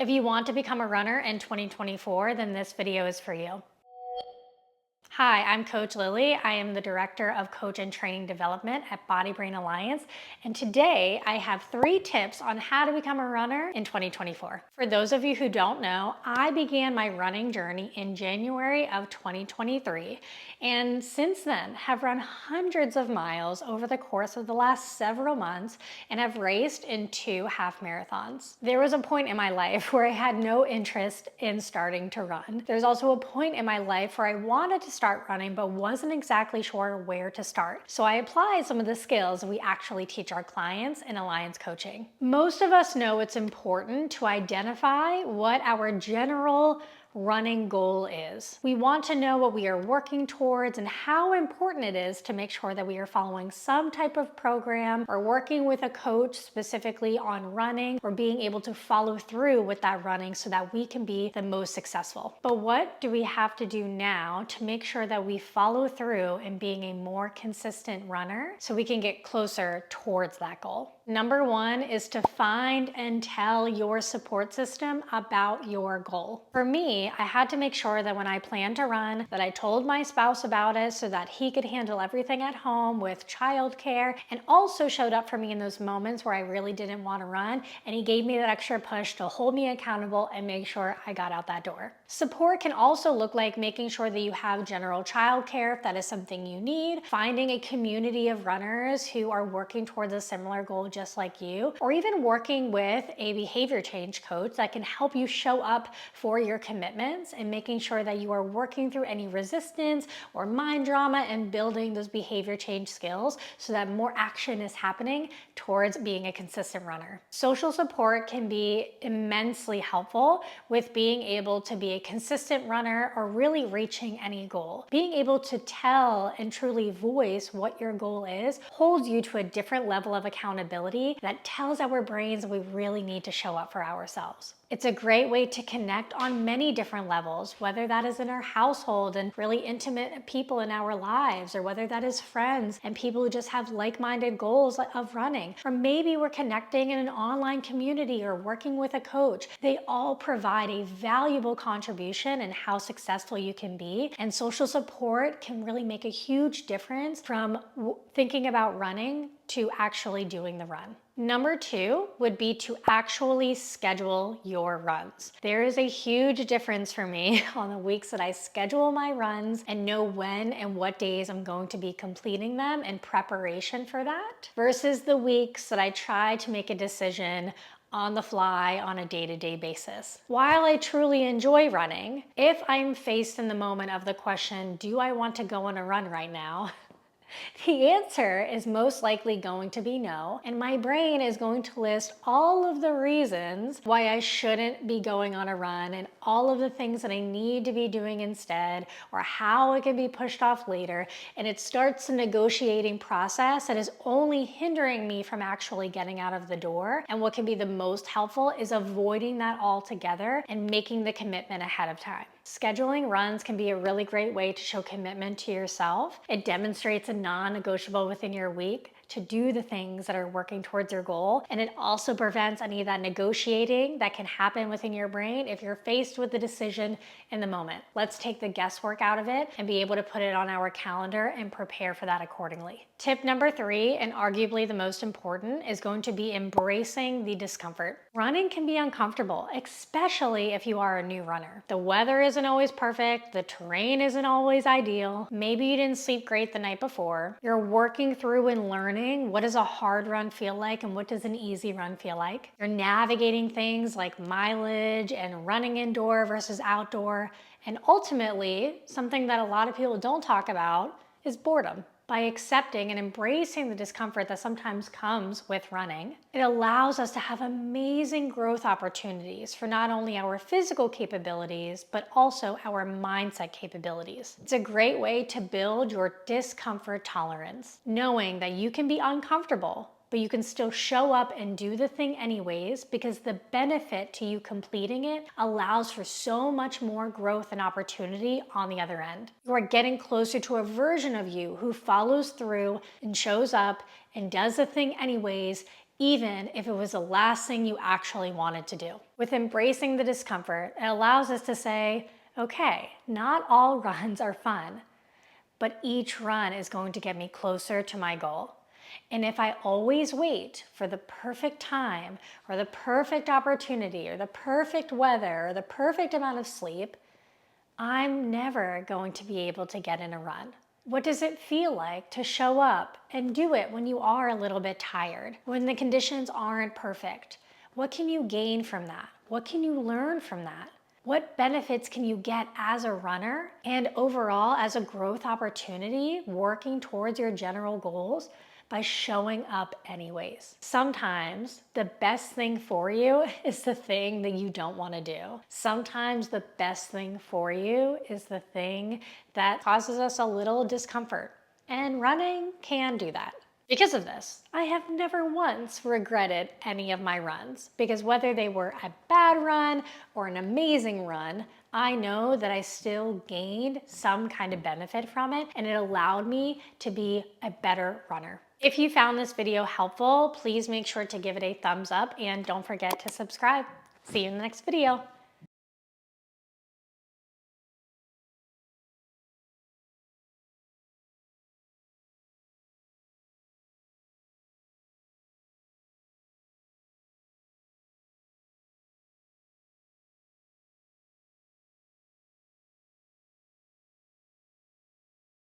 If you want to become a runner in 2024, then this video is for you. Hi, I'm Coach Lily. I am the Director of Coach and Training Development at Body Brain Alliance. And today I have 3 tips on how to become a runner in 2024. For those of you who don't know, I began my running journey in January of 2023. And since then have run hundreds of miles over the course of the last several months and have raced in 2 half marathons. There was a point in my life where I had no interest in starting to run. There's also a point in my life where I wanted to start running but wasn't exactly sure where to start. So I applied some of the skills we actually teach our clients in Alliance Coaching. Most of us know it's important to identify what our general running goal is. We want to know what we are working towards and how important it is to make sure that we are following some type of program or working with a coach specifically on running or being able to follow through with that running so that we can be the most successful. But what do we have to do now to make sure that we follow through in being a more consistent runner so we can get closer towards that goal? Number 1 is to find and tell your support system about your goal. For me, I had to make sure that when I planned to run, that I told my spouse about it so that he could handle everything at home with childcare, and also showed up for me in those moments where I really didn't want to run, and he gave me that extra push to hold me accountable and make sure I got out that door. Support can also look like making sure that you have general childcare if that is something you need, finding a community of runners who are working towards a similar goal just like you, or even working with a behavior change coach that can help you show up for your commitments and making sure that you are working through any resistance or mind drama and building those behavior change skills so that more action is happening towards being a consistent runner. Social support can be immensely helpful with being able to be a consistent runner or really reaching any goal. Being able to tell and truly voice what your goal is holds you to a different level of accountability that tells our brains we really need to show up for ourselves. It's a great way to connect on many different levels, whether that is in our household and really intimate people in our lives, or whether that is friends and people who just have like-minded goals of running, or maybe we're connecting in an online community or working with a coach. They all provide a valuable contribution in how successful you can be, and social support can really make a huge difference from thinking about running to actually doing the run. Number 2 would be to actually schedule your runs. There is a huge difference for me on the weeks that I schedule my runs and know when and what days I'm going to be completing them in preparation for that, versus the weeks that I try to make a decision on the fly on a day-to-day basis. While I truly enjoy running, if I'm faced in the moment of the question, do I want to go on a run right now? The answer is most likely going to be no, and my brain is going to list all of the reasons why I shouldn't be going on a run and all of the things that I need to be doing instead, or how it can be pushed off later, and it starts a negotiating process that is only hindering me from actually getting out of the door. And what can be the most helpful is avoiding that altogether and making the commitment ahead of time. Scheduling runs can be a really great way to show commitment to yourself. It demonstrates a non-negotiable within your week to do the things that are working towards your goal. And it also prevents any of that negotiating that can happen within your brain if you're faced with the decision in the moment. Let's take the guesswork out of it and be able to put it on our calendar and prepare for that accordingly. Tip number 3, and arguably the most important, is going to be embracing the discomfort. Running can be uncomfortable, especially if you are a new runner. The weather isn't always perfect, the terrain isn't always ideal, maybe you didn't sleep great the night before, you're working through and learning what does a hard run feel like and what does an easy run feel like. You're navigating things like mileage and running indoor versus outdoor, and ultimately, something that a lot of people don't talk about is boredom. By accepting and embracing the discomfort that sometimes comes with running, it allows us to have amazing growth opportunities for not only our physical capabilities, but also our mindset capabilities. It's a great way to build your discomfort tolerance, knowing that you can be uncomfortable, but you can still show up and do the thing anyways, because the benefit to you completing it allows for so much more growth and opportunity on the other end. You are getting closer to a version of you who follows through and shows up and does the thing anyways, even if it was the last thing you actually wanted to do. With embracing the discomfort, it allows us to say, okay, not all runs are fun, but each run is going to get me closer to my goal. And if I always wait for the perfect time or the perfect opportunity or the perfect weather or the perfect amount of sleep, I'm never going to be able to get in a run. What does it feel like to show up and do it when you are a little bit tired, when the conditions aren't perfect? What can you gain from that? What can you learn from that? What benefits can you get as a runner and overall as a growth opportunity working towards your general goals by showing up anyways? Sometimes the best thing for you is the thing that you don't want to do. Sometimes the best thing for you is the thing that causes us a little discomfort. And running can do that. Because of this, I have never once regretted any of my runs, because whether they were a bad run or an amazing run, I know that I still gained some kind of benefit from it, and it allowed me to be a better runner. If you found this video helpful, please make sure to give it a thumbs up and don't forget to subscribe. See you in the next video.